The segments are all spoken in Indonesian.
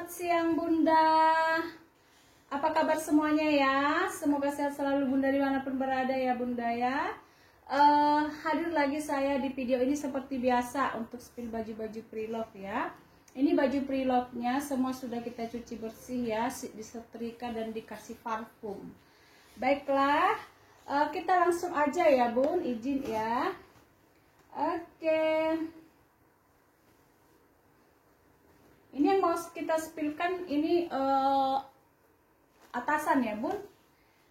siang Bunda. Apa kabar semuanya ya? Semoga sehat selalu Bunda dimanapun berada ya Bunda ya. Hadir lagi saya di video ini seperti biasa untuk spill baju-baju pre-love ya. Ini baju pre-love-nya semua sudah kita cuci bersih ya, disetrika dan dikasih parfum. Baiklah, kita langsung aja ya Bun, izin ya. Oke. Ini yang mau kita spillkan ini atasan ya Bun.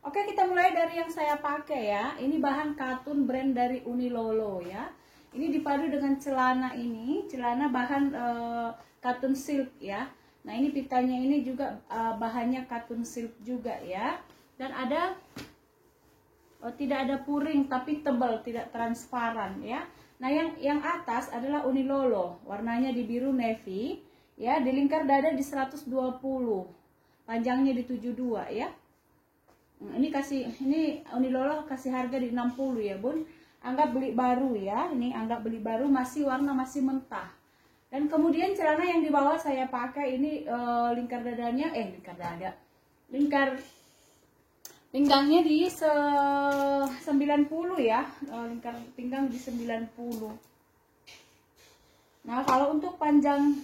Oke, kita mulai dari yang saya pakai ya. Ini bahan katun brand dari Unilolo ya. Ini dipadu dengan celana ini, celana bahan katun silk ya. Nah ini pitanya ini juga bahannya katun silk juga ya. Dan ada tidak ada puring tapi tebal, tidak transparan ya. Nah yang atas adalah Unilolo, warnanya di biru navy ya, di lingkar dada di 120, panjangnya di 72 ya. Ini Unilolo kasih harga di 60 ya Bun. Anggap beli baru ya, ini anggap beli baru, masih warna masih mentah. Dan kemudian celana yang di bawah saya pakai ini lingkar dadanya lingkar pinggangnya di 90 ya, lingkar pinggang di 90. Nah kalau untuk panjangnya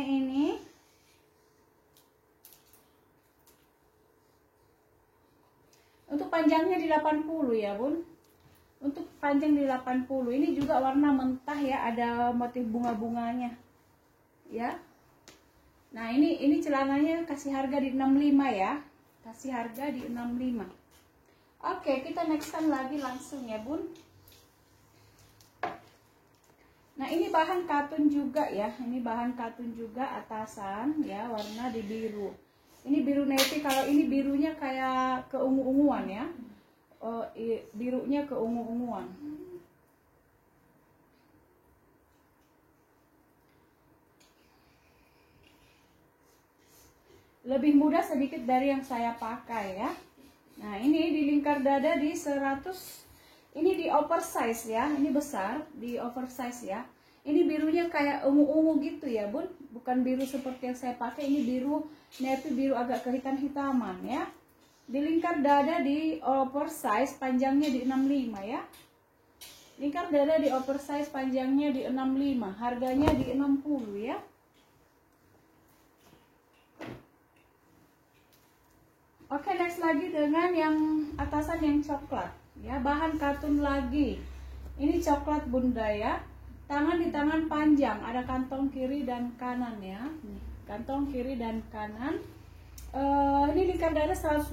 ini untuk panjangnya di 80 ya Bun. Untuk panjang di 80. Ini juga warna mentah ya, ada motif bunga-bunganya ya. Nah ini celananya kasih harga di 65 ya. Kasih harga di 65. Oke, kita nextkan lagi langsung ya Bun. Nah ini bahan katun juga ya. Ini bahan katun juga atasan ya, warna di biru. Ini biru navy, kalau ini birunya kayak keungu-unguan ya. Birunya keungu-unguan. Lebih mudah sedikit dari yang saya pakai ya. Nah ini di lingkar dada di 100. Ini di oversize ya. Ini besar, di oversize ya. Ini birunya kayak ungu-ungu gitu ya Bun. Bukan biru seperti yang saya pakai. Ini biru navy, biru agak kehitam-hitaman ya. Di lingkar dada di oversize, panjangnya di 65 ya. Lingkar dada di oversize, panjangnya di 65. Harganya di 60 ya. Oke, next lagi dengan yang atasan yang coklat ya. Bahan katun lagi. Ini coklat Bunda ya. Tangan di tangan panjang, ada kantong kiri dan kanan ya. Nih, kantong kiri dan kanan. Ini lingkar dada 126,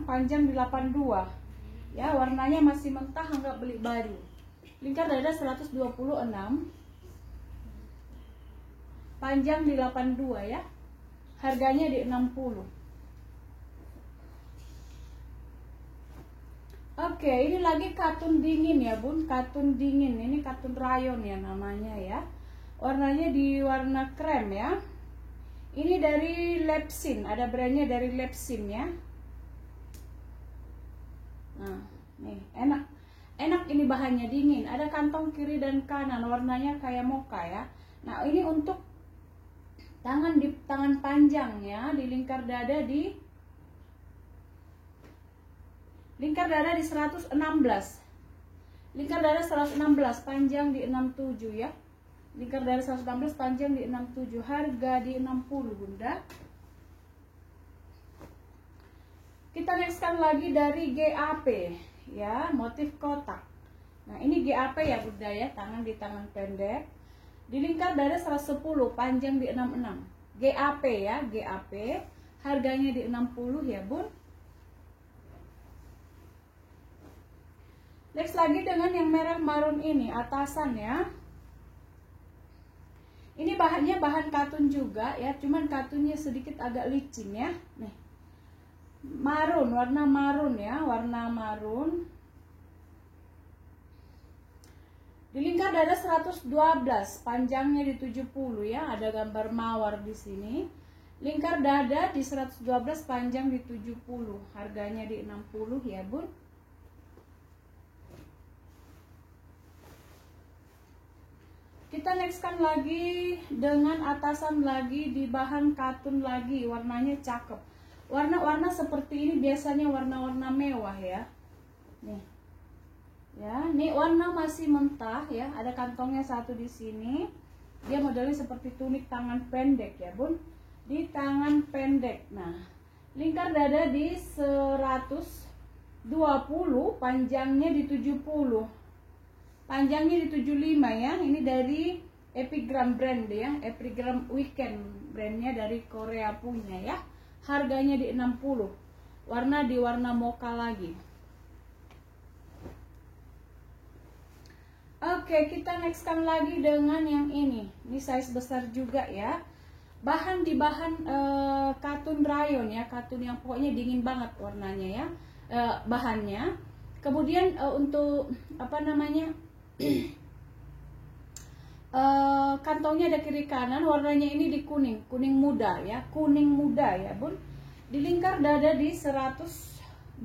panjang di 82 ya, warnanya masih mentah, anggap beli baru. Lingkar dada 126, panjang di 82 ya, harganya di 60. Oke, ini lagi katun dingin ya Bun, katun dingin. Ini katun rayon ya namanya ya. Warnanya di warna krem ya. Ini dari Lepsin, ada brandnya dari Lepsin ya. Nah, nih enak ini bahannya dingin. Ada kantong kiri dan kanan, warnanya kayak mocha ya. Nah ini untuk tangan di tangan panjang ya, di lingkar dada di 116. Lingkar dada 116, panjang di 67 ya. Lingkar dada 116, panjang di 67, harga di 60 Bunda. Kita nextkan lagi dari GAP ya, motif kotak. Nah ini GAP ya Bunda ya, tangan di tangan pendek. Di lingkar dada 110, panjang di 66. GAP ya, GAP. Harganya di 60 ya Bun. Next lagi dengan yang merah marun ini, atasan ya. Ini bahannya bahan katun juga ya, cuman katunnya sedikit agak licin ya. Nih, marun, warna marun ya, warna marun. Di lingkar dada 112, panjangnya di 70 ya, ada gambar mawar di sini. Lingkar dada di 112, panjang di 70, harganya di 60 ya Bun. Kita nextkan lagi dengan atasan lagi di bahan katun lagi, warnanya cakep. Warna-warna seperti ini biasanya warna-warna mewah ya. Nih. Ya, ini warna masih mentah ya, ada kantongnya satu di sini. Dia modelnya seperti tunik tangan pendek ya, Bun. Di tangan pendek. Nah, lingkar dada di 120, panjangnya di 70. Panjangnya di 75 ya. Ini dari Epigram brand ya, Epigram Weekend brandnya dari Korea punya ya. Harganya di 60. Warna di warna mocha lagi. Oke, kita nextkan lagi dengan yang ini. Ini size besar juga ya. Bahan di bahan katun rayon ya, katun yang pokoknya dingin banget warnanya ya. Bahannya. Kemudian untuk apa namanya? Kantongnya ada kiri kanan, warnanya ini di kuning muda ya, kuning muda ya, Bun. Di lingkar dada di 125,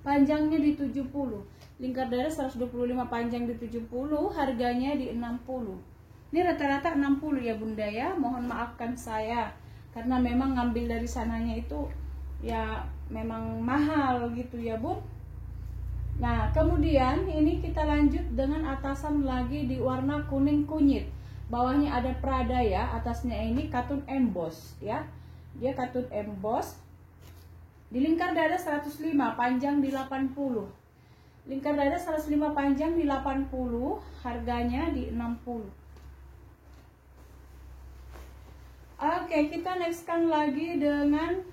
panjangnya di 70. Lingkar dada 125, panjang di 70, harganya di 60. Ini rata-rata 60 ya, Bunda ya. Mohon maafkan saya karena memang ngambil dari sananya itu ya memang mahal gitu ya, Bun. Nah, kemudian ini kita lanjut dengan atasan lagi di warna kuning kunyit. Bawahnya ada Prada ya, atasnya ini katun emboss ya. Dia katun emboss. Di lingkar dada 105, panjang di 80. Lingkar dada 105, panjang di 80, harganya di 60. Oke, kita nextkan lagi dengan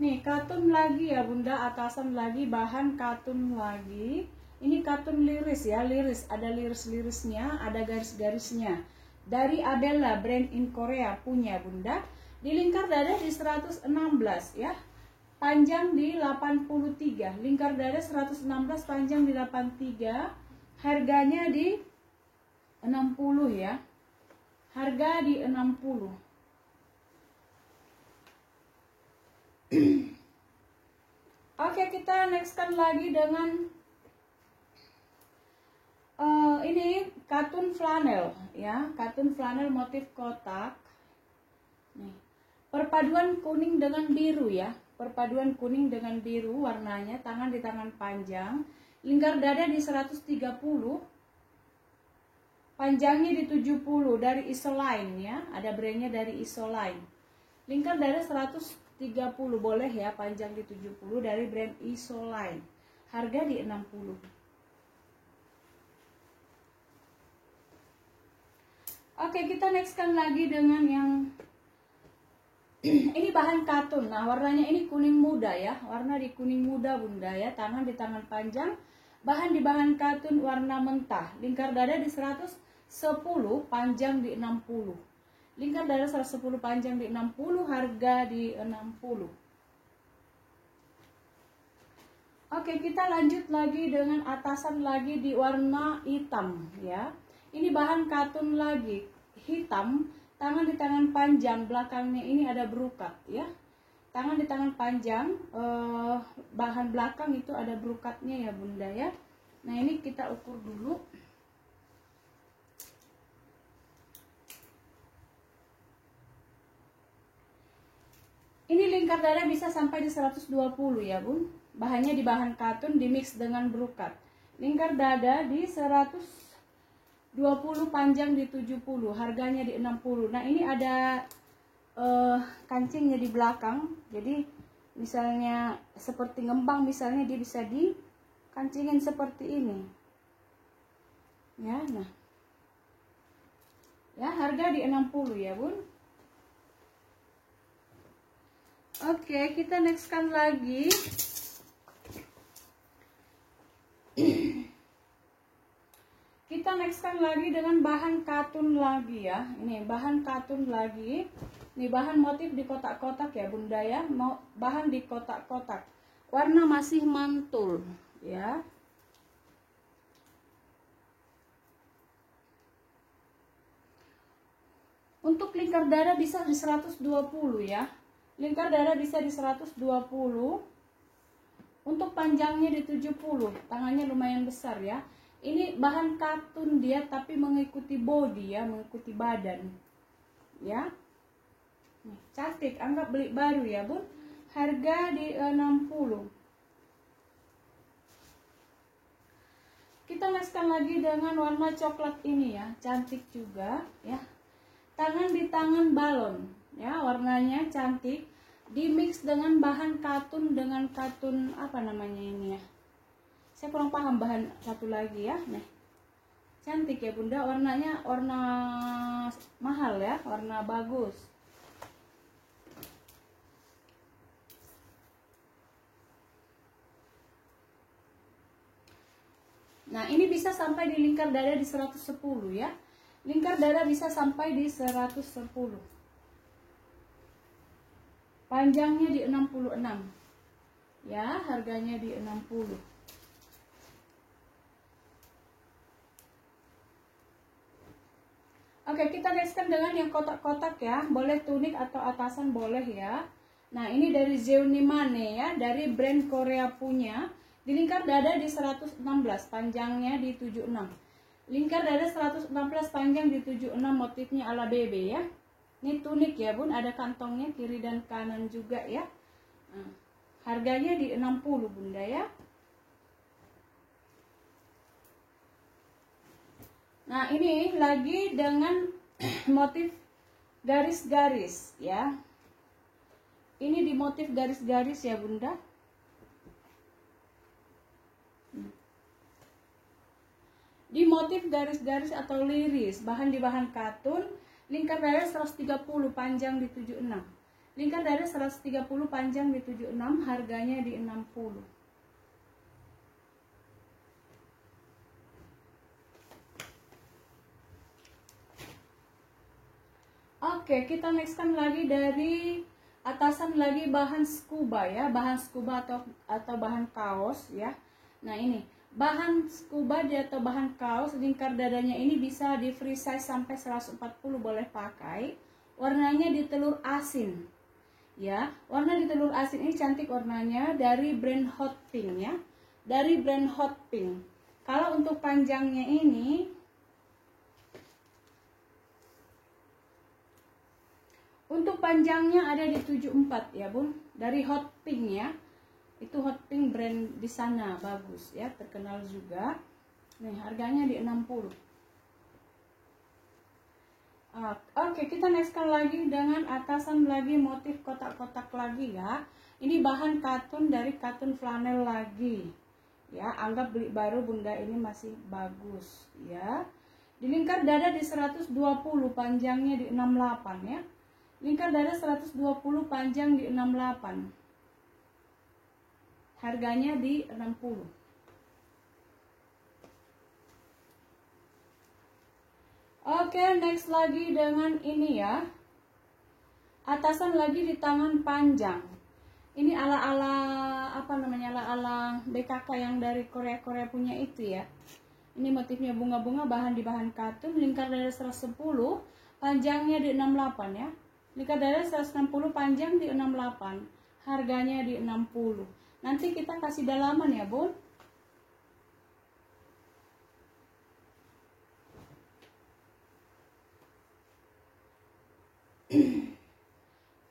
nih, katun lagi ya, Bunda, atasan lagi, bahan katun lagi. Ini katun liris ya, liris. Ada liris-lirisnya, ada garis-garisnya. Dari Abella, brand in Korea punya, Bunda. Di lingkar dada di 116 ya. Panjang di 83. Lingkar dada 116, panjang di 83. Harganya di 60 ya. Harga di 60. Oke, kita nextkan lagi dengan ini katun flanel ya, katun flanel motif kotak. Nih, perpaduan kuning dengan biru ya, perpaduan kuning dengan biru warnanya, tangan di tangan panjang, lingkar dada di 130, panjangnya di 70 dari Isoline ya, ada brandnya dari Isoline. Lingkar dada 130 boleh ya, panjang di 70 dari brand Isoline. Harga di 60. Oke, kita nextkan lagi dengan yang ini bahan katun. Nah, warnanya ini kuning muda ya. Warna di kuning muda, Bunda ya. Tangan di tangan panjang. Bahan di bahan katun warna mentah. Lingkar dada di 110, panjang di 60. Lingkar dada 110, panjang di 60, harga di 60. Oke, kita lanjut lagi dengan atasan lagi di warna hitam ya. Ini bahan katun lagi, hitam, tangan di tangan panjang, belakangnya ini ada berukat ya. Tangan di tangan panjang, bahan belakang itu ada berukatnya ya, Bunda ya. Nah, ini kita ukur dulu. Ini lingkar dada bisa sampai di 120 ya, Bun. Bahannya di bahan katun dimix dengan berukat. Lingkar dada di 120, panjang di 70, harganya di 60. Nah, ini ada kancingnya di belakang. Jadi misalnya seperti ngembang, misalnya dia bisa dikancingin seperti ini. Ya, nah. Ya, harga di 60 ya, Bun. Oke, kita nextkan lagi. Kita nextkan lagi dengan bahan katun lagi ya. Ini bahan katun lagi. Ini bahan motif di kotak-kotak ya, Bunda ya. Bahan di kotak-kotak. Warna masih mantul ya. Untuk lingkar dada bisa di 120 ya. Lingkar dada bisa di 120. Untuk panjangnya di 70. Tangannya lumayan besar ya. Ini bahan katun dia tapi mengikuti body ya, mengikuti badan. Ya. Nih, cantik, anggap beli baru ya, Bun. Harga di 60. Kita nextkan lagi dengan warna coklat ini ya, cantik juga ya. Tangan di tangan balon ya, warnanya cantik. Di mix dengan bahan katun apa namanya ini ya. Saya kurang paham bahan satu lagi ya. Nih. Cantik ya Bunda, warnanya warna mahal ya, warna bagus. Nah, ini bisa sampai di lingkar dada di 110 ya. Lingkar dada bisa sampai di 110. Panjangnya di 66. Ya, harganya di 60. Oke, kita nextkan dengan yang kotak-kotak ya. Boleh tunik atau atasan boleh ya. Nah, ini dari Zeunimane ya, dari brand Korea punya. Di lingkar dada di 116, panjangnya di 76. Lingkar dada 116, panjang di 76, motifnya ala bebe ya. Ini tunik ya Bun, ada kantongnya kiri dan kanan juga ya. Nah, harganya di 60 Bunda ya. Nah, ini lagi dengan motif garis-garis ya. Ini di motif garis-garis ya Bunda. Di motif garis-garis atau liris, bahan di bahan katun, lingkar dada 130, panjang di 76. Lingkar dada 130, panjang di 76, harganya di 60. Oke, kita nextkan lagi dari atasan lagi bahan scuba ya, bahan scuba atau bahan kaos ya. Nah, ini bahan scuba atau bahan kaos, lingkar dadanya ini bisa di free size sampai 140 boleh pakai. Warnanya di telur asin. Ya, warna di telur asin ini cantik warnanya, dari brand Hot Pink ya. Dari brand Hot Pink. Kalau untuk panjangnya ini untuk panjangnya ada di 74 ya Bun, dari Hot Pink ya. Itu Hot Pink brand di sana, bagus ya, terkenal juga. Nih, harganya di 60. Oke, kita nextkan lagi dengan atasan lagi motif kotak-kotak lagi ya. Ini bahan katun dari katun flanel lagi. Ya, anggap beli baru Bunda, ini masih bagus ya. Di lingkar dada di 120, panjangnya di 68 ya. Lingkar dada 120, panjang di 68. Harganya di 60. Oke, next lagi dengan ini ya. Atasan lagi di tangan panjang. Ini ala-ala apa namanya? Ala-ala BKK yang dari Korea punya itu ya. Ini motifnya bunga-bunga, bahan di bahan katun, lingkar dada 110, panjangnya di 68 ya. Lingkar dada 160, panjang di 68. Harganya di 60. Nanti kita kasih dalaman ya Bun.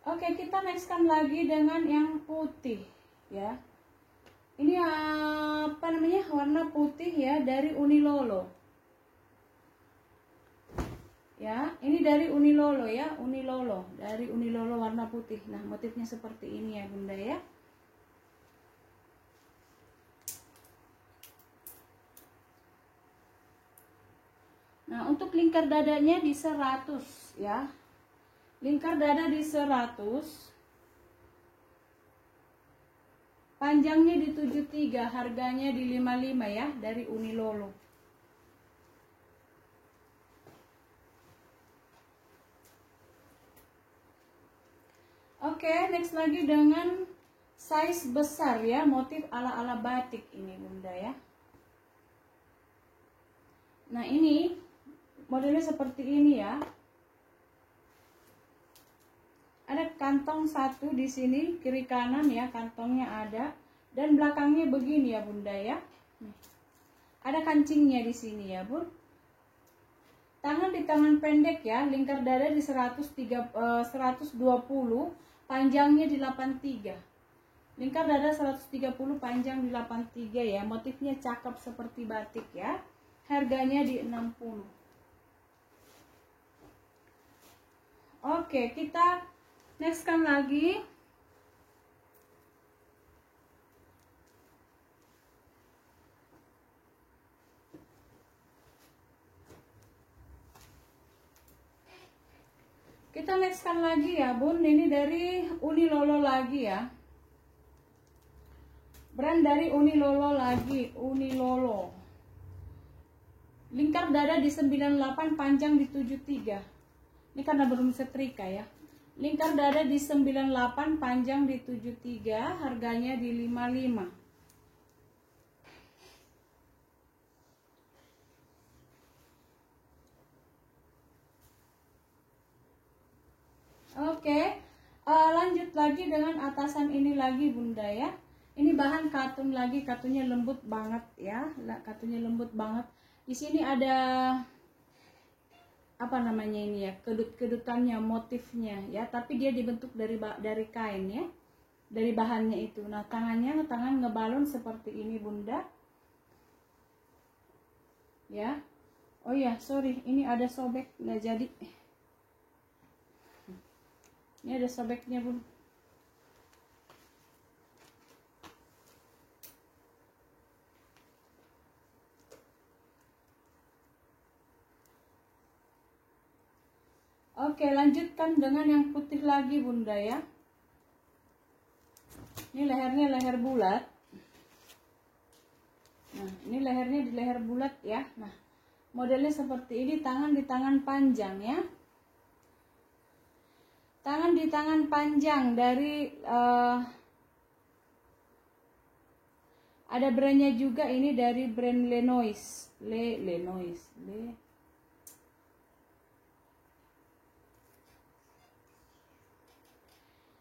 Oke, kita nextkan lagi dengan yang putih ya. Ini apa namanya, warna putih ya, dari Unilolo ya. Ini dari Unilolo ya, Unilolo, dari Unilolo warna putih. Nah, motifnya seperti ini ya Bunda ya. Nah, untuk lingkar dadanya di 100 ya. Lingkar dada di 100. Panjangnya di 73, harganya di 55 ya, dari Unilolo. Oke, next lagi dengan size besar ya, motif ala-ala batik ini Bunda ya. Nah, ini modelnya seperti ini ya. Ada kantong satu di sini, kiri kanan ya, kantongnya ada. Dan belakangnya begini ya Bunda ya. Nih. Ada kancingnya di sini ya Bun. Tangan di tangan pendek ya, lingkar dada di 120, panjangnya di 83. Lingkar dada 130, panjang di 83 ya. Motifnya cakep seperti batik ya. Harganya di 60. Oke, kita nextkan lagi. Kita nextkan lagi ya Bun, ini dari Unilolo lagi ya. Brand dari Unilolo lagi, Unilolo. Lingkar dada di 98, panjang di 73. Ini karena belum setrika ya. Lingkar dada di 98, panjang di 73, harganya di 55. Oke, lanjut lagi dengan atasan ini lagi Bunda ya. Ini bahan katun lagi, katunnya lembut banget ya, katunnya lembut banget. Di sini ada apa namanya ini ya, kedut-kedutannya, motifnya ya, tapi dia dibentuk dari kain ya, dari bahannya itu. Nah tangan ngebalon seperti ini Bunda ya. Oh ya sorry, ini ada sobek nggak jadi. Ini ada sobeknya Bun. Oke, lanjutkan dengan yang putih lagi Bunda ya. Ini lehernya leher bulat. Nah, ini lehernya di leher bulat ya. Nah, modelnya seperti ini, tangan di tangan panjang ya. Tangan di tangan panjang dari ada brandnya juga, ini dari brand Lenois.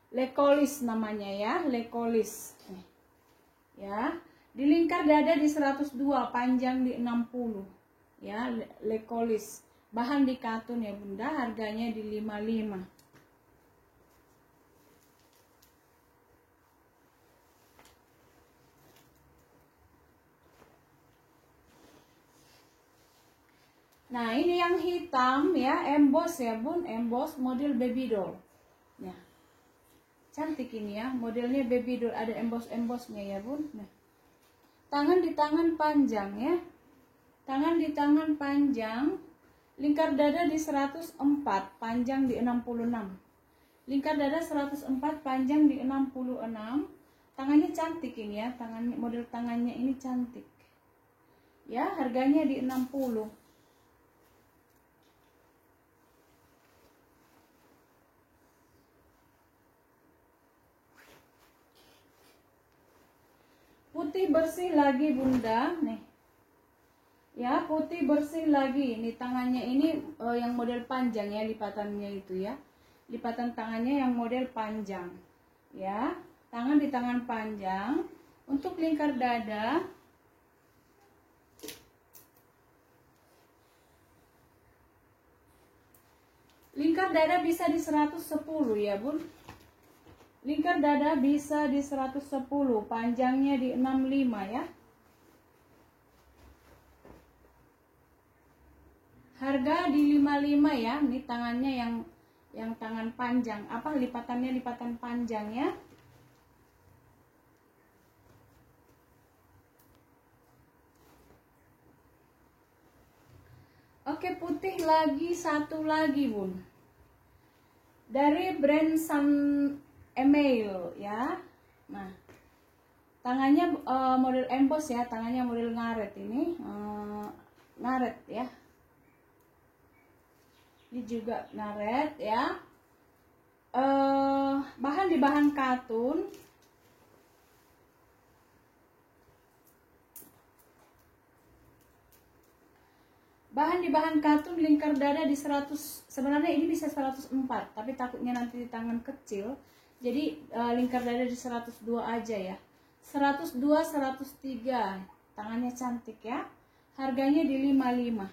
Lecolis namanya ya, Lecolis. Ya, di lingkar dada di 102, panjang di 60. Ya, Lecolis. Bahan di katun ya Bunda, harganya di 55. Nah ini yang hitam ya, emboss ya Bun, emboss model baby doll ya. Cantik ini ya, modelnya baby doll, ada embossnya ya Bun. Nah, tangan di tangan panjang ya, tangan di tangan panjang, lingkar dada di 104, panjang di 66. Lingkar dada 104, panjang di 66. Tangannya cantik ini ya, model tangannya ini cantik ya, harganya di 60. Putih bersih lagi Bunda nih ya, putih bersih lagi. Ini tangannya ini yang model panjang ya, lipatannya itu ya, lipatan tangannya yang model panjang ya, tangan di tangan panjang. Untuk lingkar dada bisa di 110 ya Bun. Lingkar dada bisa di 110, panjangnya di 65 ya. Harga di 55 ya. Ini tangannya yang tangan panjang. Apa lipatannya, lipatan panjang ya. Oke, putih lagi, satu lagi Bun. Dari brand Sun Email ya. Nah, tangannya model emboss ya, tangannya model ngaret ini, ngaret ya. Ini juga ngaret ya. Bahan di bahan katun. Bahan di bahan katun, lingkar dada di 100. Sebenarnya ini bisa 104, tapi takutnya nanti di tangan kecil. Jadi lingkar dada di 102 aja ya. 102, 103. Tangannya cantik ya. Harganya di 55.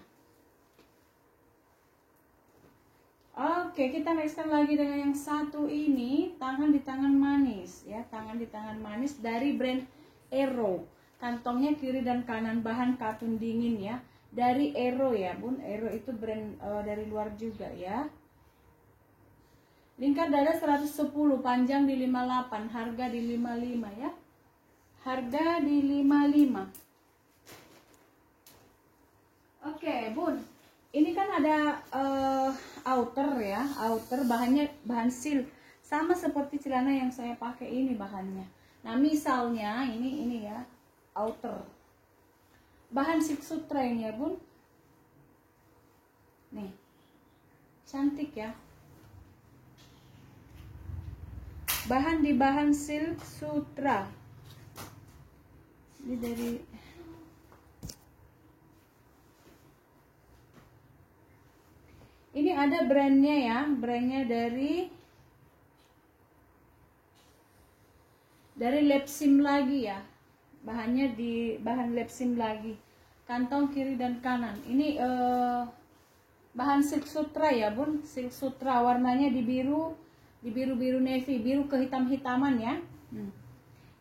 Oke, kita nextkan lagi dengan yang satu ini, tangan di tangan manis ya, tangan di tangan manis dari brand Aero. Kantongnya kiri dan kanan, bahan katun dingin ya, dari Aero ya bun. Aero itu brand dari luar juga ya. Lingkar dada 110, panjang di 58, harga di 55 ya. Harga di 55. Oke bun, ini kan ada outer ya, outer bahannya bahan silk, sama seperti celana yang saya pakai ini bahannya. Nah misalnya ini ya, outer bahan silk sutra ini ya bun, nih cantik ya, bahan di bahan silk sutra. Ini dari ini ada brandnya ya, brandnya dari Lepsim lagi ya, bahannya di bahan Lepsim lagi, kantong kiri dan kanan. Ini bahan silk sutra ya bun, silk sutra, warnanya di biru navy, biru kehitam-hitaman ya.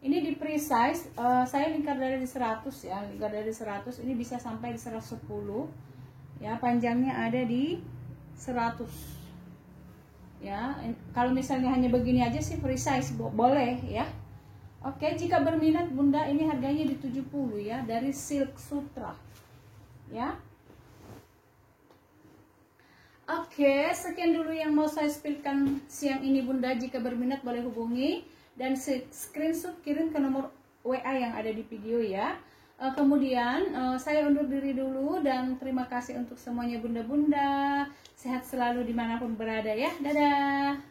Ini di precise, saya lingkar dada di 100 ya, lingkar dada di 100, ini bisa sampai di 110 ya, panjangnya ada di 100 ya. Kalau misalnya hanya begini aja sih free size boleh ya. Oke, jika berminat bunda, ini harganya di 70 ya, dari silk sutra ya. Oke, sekian dulu yang mau saya spillkan siang ini bunda. Jika berminat boleh hubungi dan screenshot kirim ke nomor WA yang ada di video ya. Kemudian saya undur diri dulu dan terima kasih untuk semuanya bunda-bunda. Sehat selalu dimanapun berada ya. Dadah.